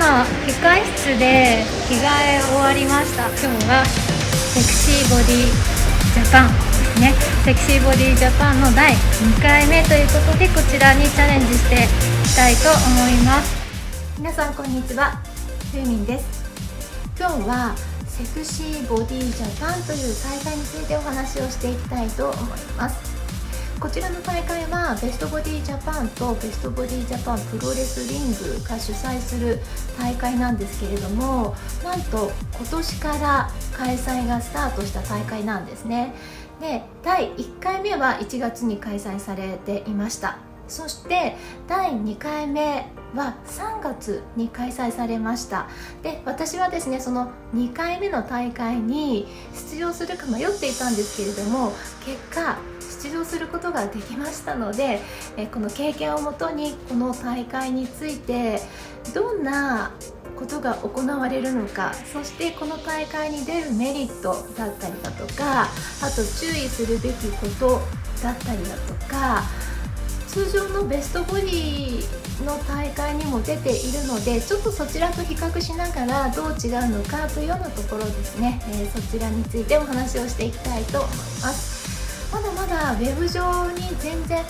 今控室で着替え終わりました。今日はセクシーボディジャパンですね。セクシーボディジャパンの第2回目ということで、こちらにチャレンジしていきたいと思います。皆さんこんにちは、ふーみんです。今日はセクシーボディジャパンという大会についてお話をしていきたいと思います。こちらの大会はベストボディジャパンとベストボディジャパンプロレスリングが主催する大会なんですけれども、なんと今年から開催がスタートした大会なんですね。で、第1回目は1月に開催されていました。そして第2回目は3月に開催されました。で、私はですね、その2回目の大会に出場するか迷っていたんですけれども、結果出場することができましたので、この経験をもとにこの大会についてどんなことが行われるのか、そしてこの大会に出るメリットだったりだとか、あと注意するべきことだったりだとか、通常のベストボディの大会にも出ているので、ちょっとそちらと比較しながらどう違うのかというようなところですね、そちらについてお話をしていきたいと思います。まだまだウェブ上に全然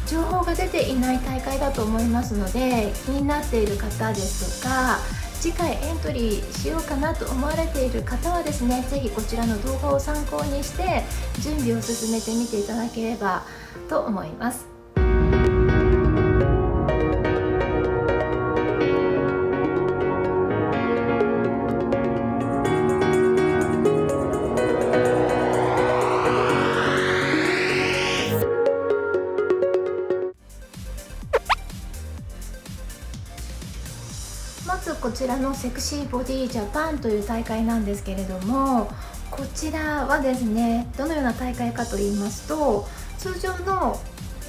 情報が出ていない大会だと思いますので、気になっている方ですとか、次回エントリーしようかなと思われている方はですね、ぜひこちらの動画を参考にして準備を進めてみていただければと思います。まずこちらのセクシーボディジャパンという大会なんですけれども、こちらはですね、どのような大会かと言いますと、通常の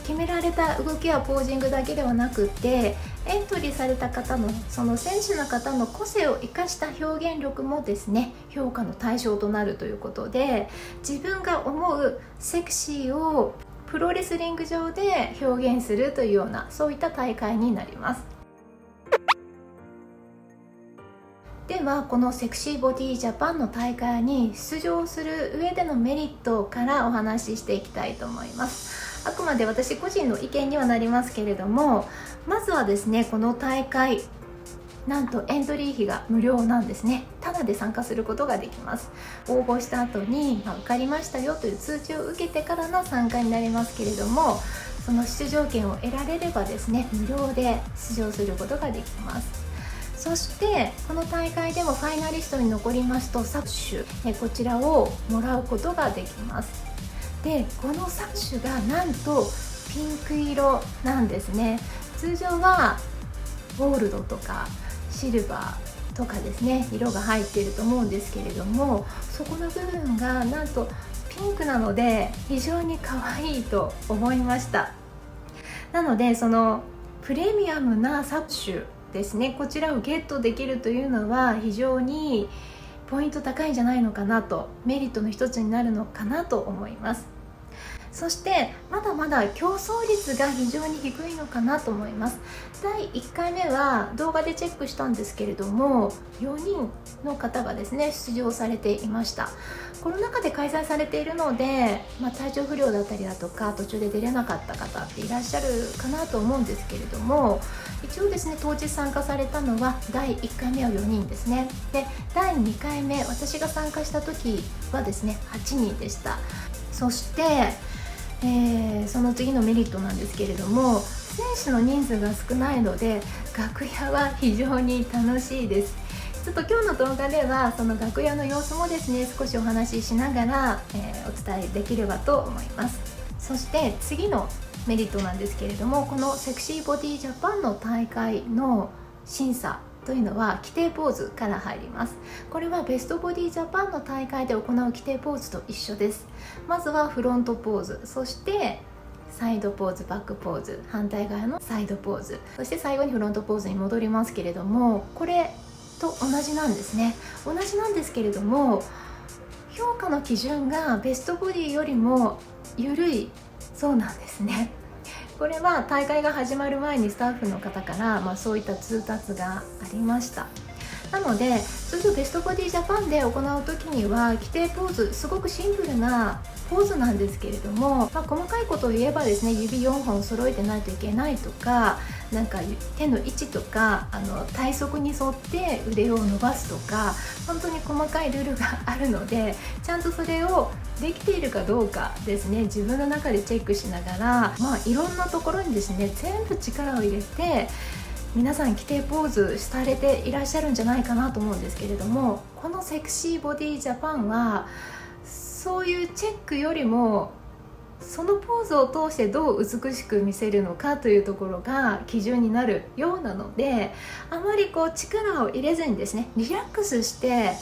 決められた動きやポージングだけではなくって、エントリーされた方のその選手の方の個性を生かした表現力もですね、評価の対象となるということで、自分が思うセクシーをプロレスリング上で表現するというような、そういった大会になります。では、このセクシーボディジャパンの大会に出場する上でのメリットからお話ししていきたいと思います。あくまで私個人の意見にはなりますけれども、まずはですね、この大会なんとエントリー費が無料なんですね。ただで参加することができます。応募した後に、受かりましたよという通知を受けてからの参加になりますけれども、その出場権を得られればですね、無料で出場することができます。そしてこの大会でもファイナリストに残りますと搾取、こちらをもらうことができます。で、この搾取がなんとピンク色なんですね。通常はゴールドとかシルバーとかですね、色が入っていると思うんですけれども、そこの部分がなんとピンクなので非常に可愛いと思いました。なので、そのプレミアムな搾取ですね、こちらをゲットできるというのは非常にポイント高いんじゃないのかなと、メリットの一つになるのかなと思います。そしてまだまだ競争率が非常に低いのかなと思います。第1回目は動画でチェックしたんですけれども、4人の方がですね、出場されていました。コロナ禍で開催されているので、体調不良だったりだとか途中で出れなかった方っていらっしゃるかなと思うんですけれども、一応ですね、当日参加されたのは第1回目は4人ですね。で、第2回目、私が参加した時はですね、8人でした。そしてその次のメリットなんですけれども、選手の人数が少ないので楽屋は非常に楽しいです。ちょっと今日の動画ではその楽屋の様子もですね、少しお話ししながら、お伝えできればと思います。そして次のメリットなんですけれども、このセクシーボディジャパンの大会の審査というのは規定ポーズから入ります。これはベストボディジャパンの大会で行う規定ポーズと一緒です。まずはフロントポーズ、そしてサイドポーズ、バックポーズ、反対側のサイドポーズ、そして最後にフロントポーズに戻りますけれども、これと同じなんですね。同じなんですけれども、評価の基準がベストボディよりも緩いそうなんですね。これは大会が始まる前にスタッフの方から、そういった通達がありました。なので通常ベストボディジャパンで行う時には規定ポーズ、すごくシンプルなポーズなんですけれども、細かいことを言えばですね、指4本揃えてないといけないとか、なんか手の位置とか体側に沿って腕を伸ばすとか、本当に細かいルールがあるので、ちゃんとそれをできているかどうかですね、自分の中でチェックしながら、いろんなところにですね全部力を入れて皆さん規定ポーズされていらっしゃるんじゃないかなと思うんですけれども、このセクシーボディジャパンはそういうチェックよりもそのポーズを通してどう美しく見せるのかというところが基準になるようなので、あまり力を入れずにですねリラックスして、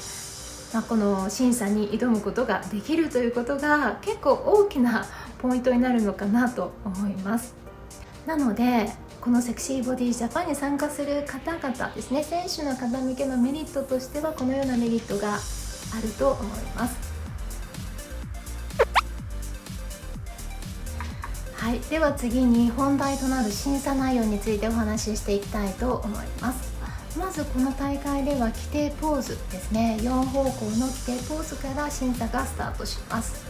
この審査に挑むことができるということが結構大きなポイントになるのかなと思います。なのでこのセクシーボディジャパンに参加する方々ですね、選手の方向けのメリットとしてはこのようなメリットがあると思います。はい、では次に本題となる審査内容についてお話ししていきたいと思います。まずこの大会では規定ポーズですね、4方向の規定ポーズから審査がスタートします。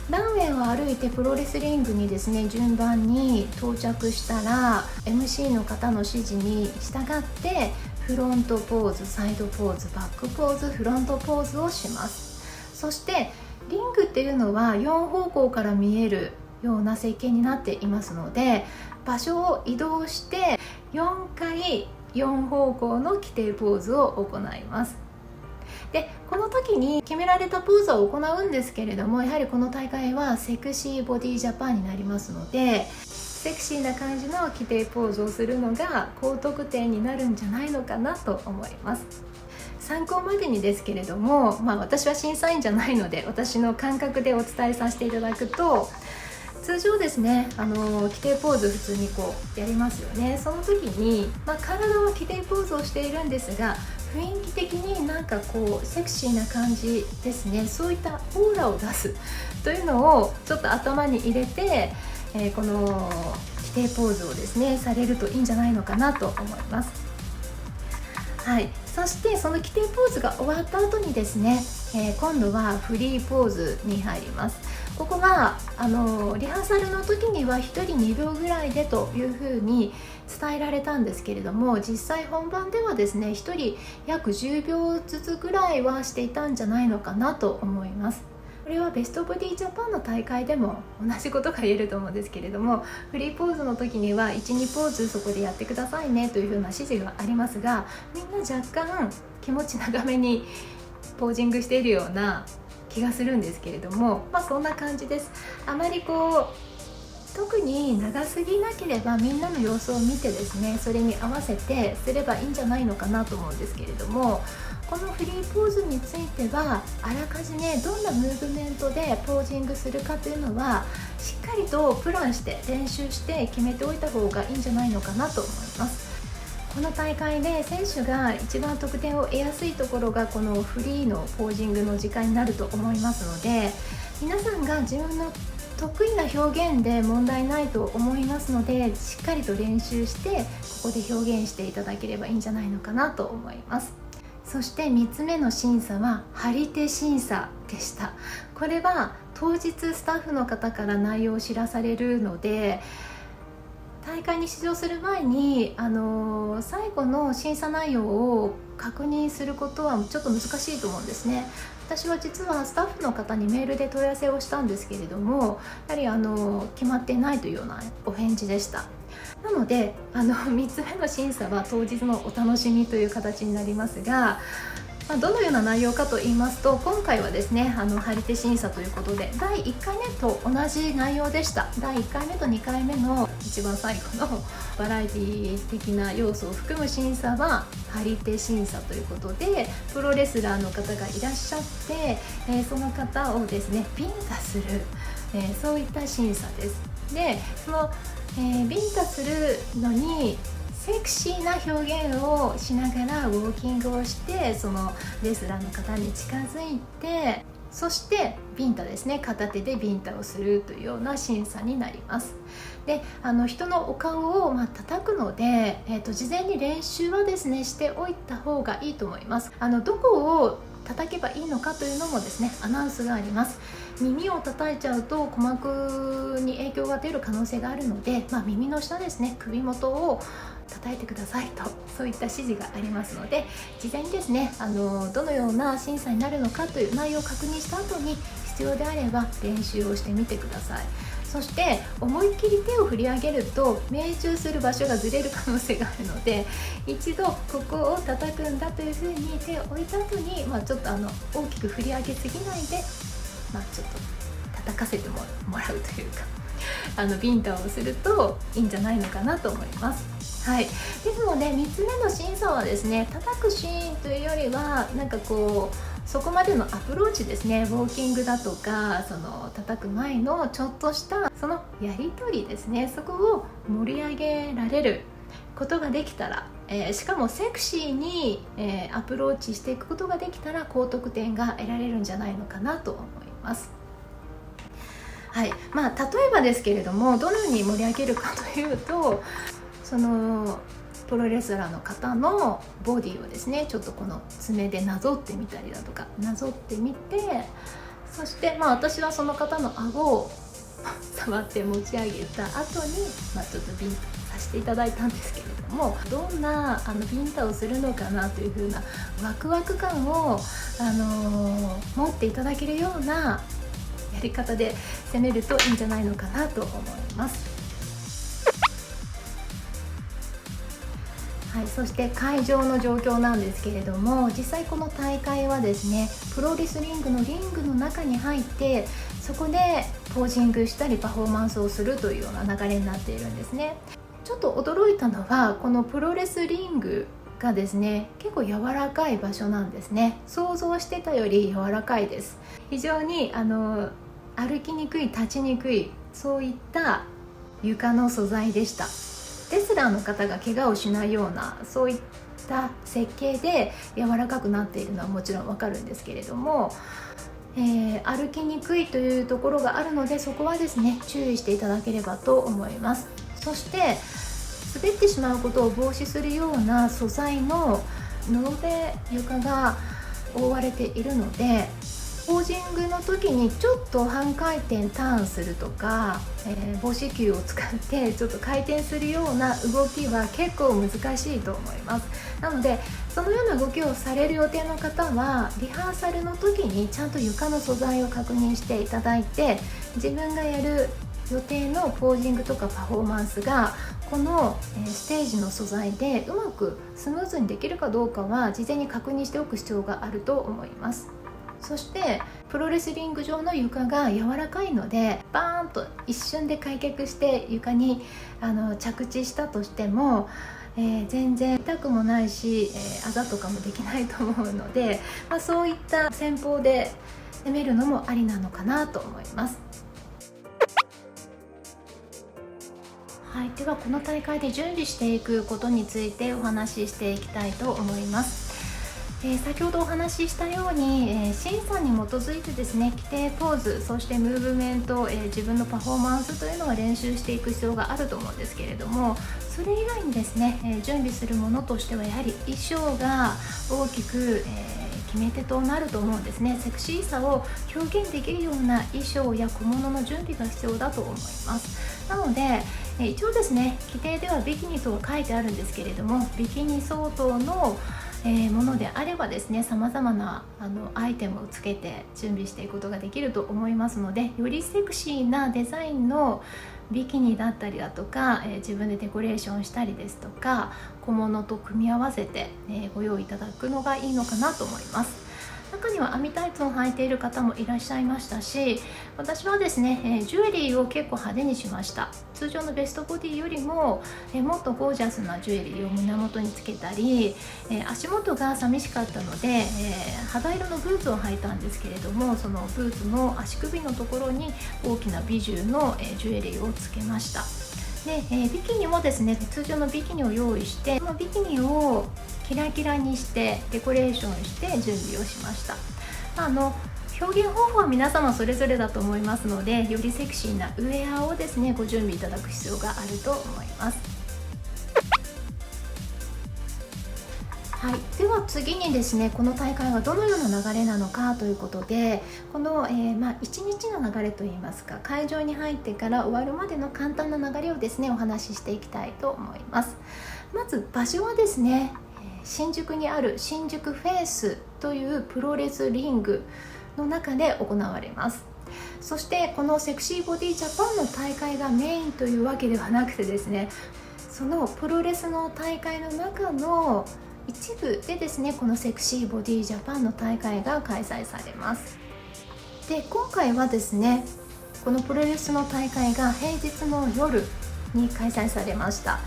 ランウェイを歩いてプロレスリングにですね順番に到着したら MC の方の指示に従ってフロントポーズ、サイドポーズ、バックポーズ、フロントポーズをします。そしてリングっていうのは4方向から見えるような設計になっていますので、場所を移動して4回4方向の規定ポーズを行います。でこの時に決められたポーズを行うんですけれども、やはりこの大会はセクシーボディジャパンになりますので、セクシーな感じの規定ポーズをするのが高得点になるんじゃないのかなと思います。参考までにですけれども、私は審査員じゃないので私の感覚でお伝えさせていただくと、通常ですね規定ポーズ普通にやりますよね。その時に、体は規定ポーズをしているんですが、雰囲気的にセクシーな感じですね、そういったオーラを出すというのをちょっと頭に入れて、この規定ポーズをですねされるといいんじゃないのかなと思います。はい、そしてその規定ポーズが終わった後にですね、今度はフリーポーズに入ります。ここはリハーサルの時には1人2秒ぐらいでというふうに伝えられたんですけれども、実際本番ではですね1人約10秒ずつぐらいはしていたんじゃないのかなと思います。これはベストボディジャパンの大会でも同じことが言えると思うんですけれども、フリーポーズの時には 1,2 ポーズそこでやってくださいねというふうな指示がありますが、みんな若干気持ち長めにポージングしているような気がするんですけれども、そんな感じです。あまり特に長すぎなければみんなの様子を見てですね、それに合わせてすればいいんじゃないのかなと思うんですけれども、このフリーポーズについてはあらかじめどんなムーブメントでポージングするかというのはしっかりとプランして練習して決めておいた方がいいんじゃないのかなと思います。この大会で選手が一番得点を得やすいところがこのフリーのポージングの時間になると思いますので、皆さんが自分の得意な表現で問題ないと思いますので、しっかりと練習してここで表現していただければいいんじゃないのかなと思います。そして3つ目の審査は張り手審査でした。これは当日スタッフの方から内容を知らされるので、大会に出場する前に最後の審査内容を確認することはちょっと難しいと思うんですね。私は実はスタッフの方にメールで問い合わせをしたんですけれども、やはり決まっていないというようなお返事でした。なので3つ目の審査は当日のお楽しみという形になりますが、どのような内容かと言いますと、今回はですね張り手審査ということで第1回目と同じ内容でした。第1回目と2回目の一番最後のバラエティ的な要素を含む審査は張り手審査ということで、プロレスラーの方がいらっしゃって、その方をですねビンタする、そういった審査です。でその、ビンタするのにセクシーな表現をしながらウォーキングをして、そのレスラーの方に近づいてそしてビンタですね、片手でビンタをするというような審査になります。で人のお顔を叩くので、事前に練習はですねしておいた方がいいと思います。どこを叩けばいいのかというのもですねアナウンスがあります。耳を叩いちゃうと鼓膜に影響が出る可能性があるので、耳の下ですね、首元を叩いてくださいと、そういった指示がありますので、事前にですねどのような審査になるのかという内容を確認した後に、必要であれば練習をしてみてください。そして思いっきり手を振り上げると命中する場所がずれる可能性があるので、一度ここを叩くんだというふうに手を置いた後に、ちょっと大きく振り上げすぎないで、ちょっと叩かせてもらうというかビンタをするといいんじゃないのかなと思います。はい、ですので3つ目の審査はですね、叩くシーンというよりはそこまでのアプローチですね、ウォーキングだとか叩く前のちょっとしたそのやり取りですね、そこを盛り上げられることができたら、しかもセクシーに、アプローチしていくことができたら高得点が得られるんじゃないのかなと思います。はい、例えばですけれども、どのように盛り上げるかというと、プロレスラーの方のボディをですねちょっとこの爪でなぞってみたりだとか、なぞってみて、そして私はその方の顎を触って持ち上げた後に、ちょっとビンタさせていただいたんですけれども、どんなビンタをするのかなという風なワクワク感を、持っていただけるようなやり方で攻めるといいんじゃないのかなと思います。はい、そして会場の状況なんですけれども、実際この大会はですねプロレスリングのリングの中に入って、そこでポージングしたりパフォーマンスをするというような流れになっているんですね。ちょっと驚いたのは、このプロレスリングがですね結構柔らかい場所なんですね。想像してたより柔らかいです。非常に歩きにくい、立ちにくい、そういった床の素材でした。レスラーの方が怪我をしないような、そういった設計で柔らかくなっているのはもちろんわかるんですけれども、歩きにくいというところがあるので、そこはですね注意していただければと思います。そして滑ってしまうことを防止するような素材の布で床が覆われているので、ポージングの時にちょっと半回転ターンするとか、母子球を使ってちょっと回転するような動きは結構難しいと思います。なのでそのような動きをされる予定の方は、リハーサルの時にちゃんと床の素材を確認していただいて、自分がやる予定のポージングとかパフォーマンスがこのステージの素材でうまくスムーズにできるかどうかは事前に確認しておく必要があると思います。そしてプロレスリング上の床が柔らかいので、バーンと一瞬で開脚して床に着地したとしても、全然痛くもないし、あざとかもできないと思うので、そういった戦法で攻めるのもありなのかなと思います。はい、ではこの大会で準備していくことについてお話ししていきたいと思います。先ほどお話ししたように、審査に基づいてですね規定ポーズ、そしてムーブメント、自分のパフォーマンスというのは練習していく必要があると思うんですけれども、それ以外にですね、準備するものとしてはやはり衣装が大きく、決め手となると思うんですね。セクシーさを表現できるような衣装や小物の準備が必要だと思います。なので一応ですね規定ではビキニとは書いてあるんですけれども、ビキニ相当のものであればですね、さまざまなアイテムをつけて準備していくことができると思いますので、よりセクシーなデザインのビキニだったりだとか、自分でデコレーションしたりですとか、小物と組み合わせて、ご用意いただくのがいいのかなと思います。中には網タイツを履いている方もいらっしゃいましたし、私はですね、ジュエリーを結構派手にしました。通常のベストボディよりも、もっとゴージャスなジュエリーを胸元につけたり、足元が寂しかったので、肌色のブーツを履いたんですけれども、そのブーツの足首のところに大きなビジュの、ジュエリーをつけました。で、ビキニもですね、通常のビキニを用意して、このビキニをキラキラにしてデコレーションして準備をしました。表現方法は皆様それぞれだと思いますので、よりセクシーなウェアをですねご準備いただく必要があると思います。はい、では次にですね、この大会がどのような流れなのかということで、この、1日の流れといいますか、会場に入ってから終わるまでの簡単な流れをですねお話ししていきたいと思います。まず場所はですね、新宿にある新宿フェイスというプロレスリングの中で行われます。そしてこのセクシーボディジャパンの大会がメインというわけではなくてですね、そのプロレスの大会の中の一部でですね、このセクシーボディジャパンの大会が開催されます。で、今回はですね、このプロレスの大会が平日の夜に開催されました。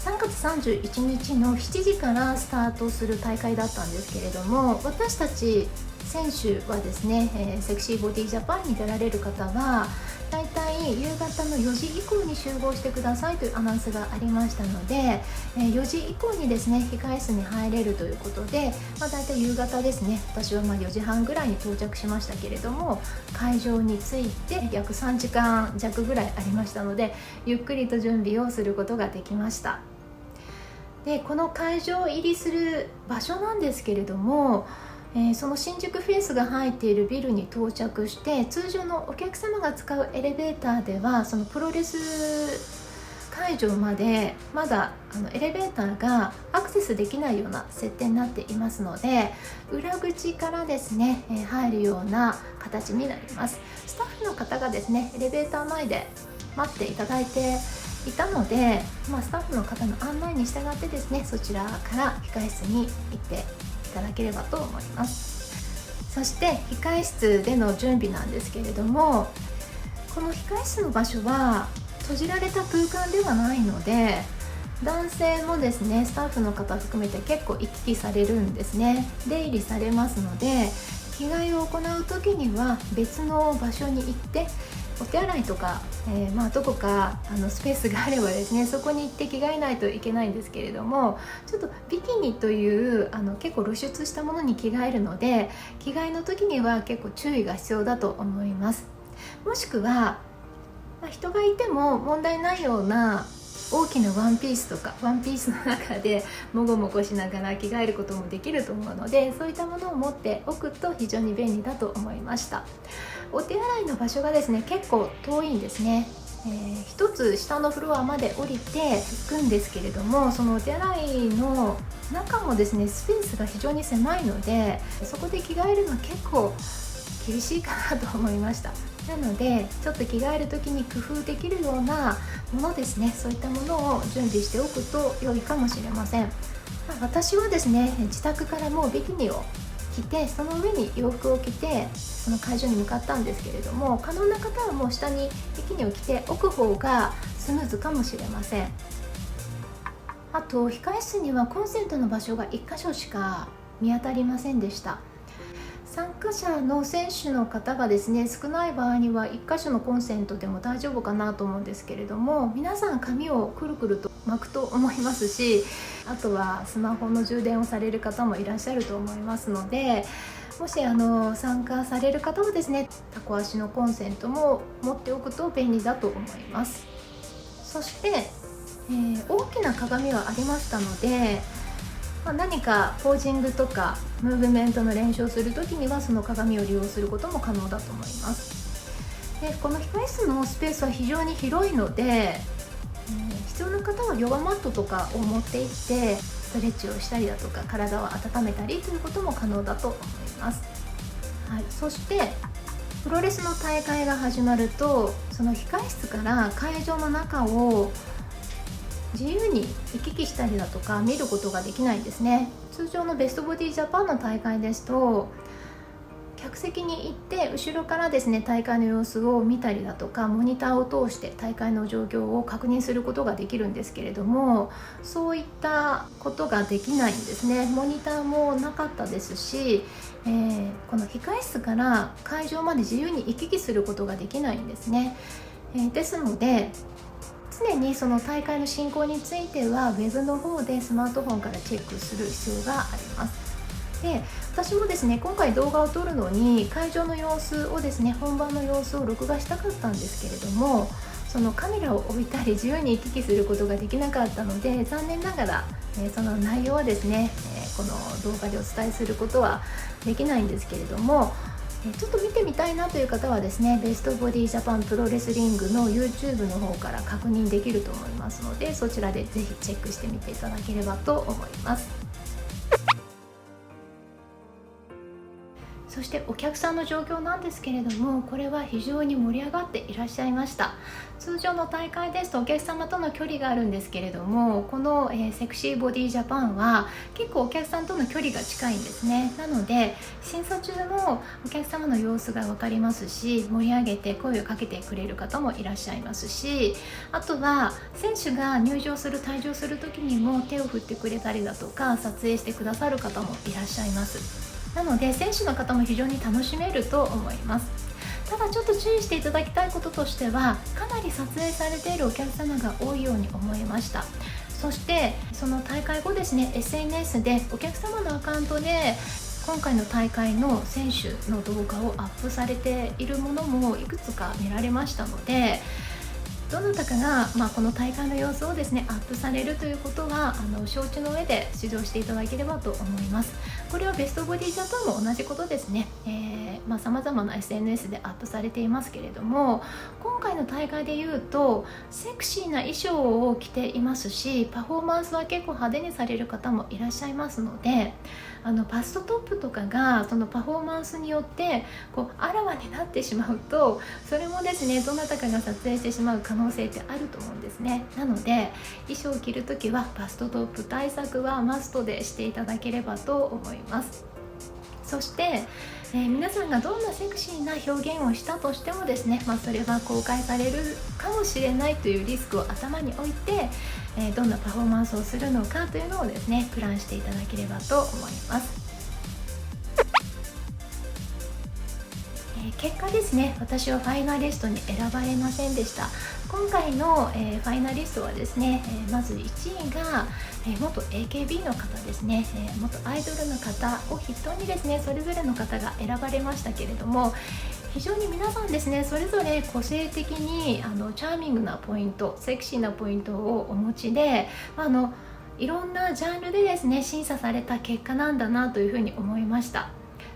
3月31日の7時からスタートする大会だったんですけれども、私たち選手はですね、セクシーボディジャパンに出られる方はだいたい夕方の4時以降に集合してくださいというアナウンスがありましたので、4時以降にですね控室に入れるということで、だいたい夕方ですね、私は4時半ぐらいに到着しましたけれども、会場に着いて約3時間弱ぐらいありましたので、ゆっくりと準備をすることができました。で、この会場入りする場所なんですけれども、その新宿フェイスが入っているビルに到着して、通常のお客様が使うエレベーターではそのプロレス会場までまだエレベーターがアクセスできないような設定になっていますので、裏口からですね入るような形になります。スタッフの方がですねエレベーター前で待っていただいていたので、スタッフの方の案内に従ってですね、そちらから控室に行っていただければと思います。そして控室での準備なんですけれども、この控室の場所は閉じられた空間ではないので、男性もですねスタッフの方含めて結構行き来されるんですね。出入りされますので、着替えを行う時には別の場所に行ってお手洗いとか、どこかスペースがあればですね、そこに行って着替えないといけないんですけれども、ちょっとビキニという結構露出したものに着替えるので、着替えの時には結構注意が必要だと思います。もしくは、人がいても問題ないような大きなワンピースとか、ワンピースの中でもごもごしながら着替えることもできると思うので、そういったものを持っておくと非常に便利だと思いました。お手洗いの場所がですね結構遠いんですね。一つ下のフロアまで降りて行くんですけれども、そのお手洗いの中もですねスペースが非常に狭いので、そこで着替えるのは結構厳しいかなと思いました。なのでちょっと着替える時に工夫できるようなものですね、そういったものを準備しておくと良いかもしれません。私はですね自宅からもうビキニを着て、その上に洋服を着てその会場に向かったんですけれども、可能な方はもう下にビキニを着ておく方がスムーズかもしれません。あと控室にはコンセントの場所が1箇所しか見当たりませんでした。参加者の選手の方がですね少ない場合には1箇所のコンセントでも大丈夫かなと思うんですけれども、皆さん髪をくるくると巻くと思いますし、あとはスマホの充電をされる方もいらっしゃると思いますので、もし参加される方はですねタコ足のコンセントも持っておくと便利だと思います。そして、大きな鏡はありましたので、何かポージングとかムーブメントの練習をするときにはその鏡を利用することも可能だと思います。で、この控室のスペースは非常に広いので、必要な方はヨガマットとかを持って行ってストレッチをしたりだとか体を温めたりということも可能だと思います。そしてプロレスの大会が始まると、その控室から会場の中を自由に行き来したりだとか見ることができないんですね。通常のベストボディジャパンの大会ですと、客席に行って後ろからですね大会の様子を見たりだとかモニターを通して大会の状況を確認することができるんですけれども、そういったことができないんですね。モニターもなかったですし、この控室から会場まで自由に行き来することができないんですね。ですので常にその大会の進行についてはウェブの方でスマートフォンからチェックする必要があります。で、私もですね今回動画を撮るのに会場の様子をですね、本番の様子を録画したかったんですけれども、そのカメラを置いたり自由に行き来することができなかったので、残念ながら、その内容はですね、この動画でお伝えすることはできないんですけれども、ちょっと見てみたいなという方はですね、ベストボディジャパンプロレスリングの YouTube の方から確認できると思いますので、そちらでぜひチェックしてみていただければと思います。そしてお客さんの状況なんですけれども、これは非常に盛り上がっていらっしゃいました。通常の大会ですとお客様との距離があるんですけれども、この、セクシーボディジャパンは結構お客さんとの距離が近いんですね。なので審査中のお客様の様子が分かりますし、盛り上げて声をかけてくれる方もいらっしゃいますし、あとは選手が入場する退場する時にも手を振ってくれたりだとか、撮影してくださる方もいらっしゃいます。なので選手の方も非常に楽しめると思います。ただちょっと注意していただきたいこととしては、かなり撮影されているお客様が多いように思いました。そしてその大会後ですね、 SNS でお客様のアカウントで今回の大会の選手の動画をアップされているものもいくつか見られましたので、どなたかが、この大会の様子をですねアップされるということは承知の上で出場していただければと思います。これはベストボディジャパンも同じことですね。さまざまな SNS でアップされていますけれども、今回の大会でいうとセクシーな衣装を着ていますし、パフォーマンスは結構派手にされる方もいらっしゃいますので、バストトップとかがそのパフォーマンスによってあらわになってしまうと、それもですねどなたかが撮影してしまう可能性ってあると思うんですね。なので衣装を着るときはバストトップ対策はマストでしていただければと思います。そして、皆さんがどんなセクシーな表現をしたとしてもですね、それは公開されるかもしれないというリスクを頭に置いて、どんなパフォーマンスをするのかというのをですねプランしていただければと思います。結果ですね、私はファイナリストに選ばれませんでした。今回の、ファイナリストはですね、まず1位が、元 AKB の方ですね、元アイドルの方を筆頭にですねそれぞれの方が選ばれましたけれども、非常に皆さんですねそれぞれ個性的にチャーミングなポイント、セクシーなポイントをお持ちで、いろんなジャンルでですね審査された結果なんだなというふうに思いました。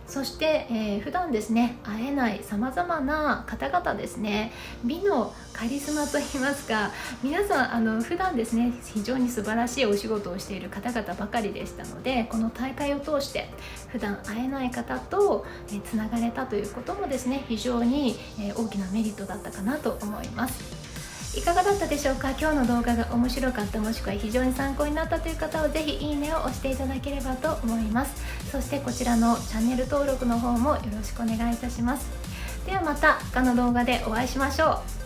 そして、普段ですね会えないさまざまな方々ですね、美のカリスマといいますか、皆さん普段ですね非常に素晴らしいお仕事をしている方々ばかりでしたので、この大会を通して普段会えない方とつながれたということもですね非常に大きなメリットだったかなと思います。いかがだったでしょうか。今日の動画が面白かった、もしくは非常に参考になったという方はぜひいいねを押していただければと思います。そしてこちらのチャンネル登録の方もよろしくお願いいたします。ではまた他の動画でお会いしましょう。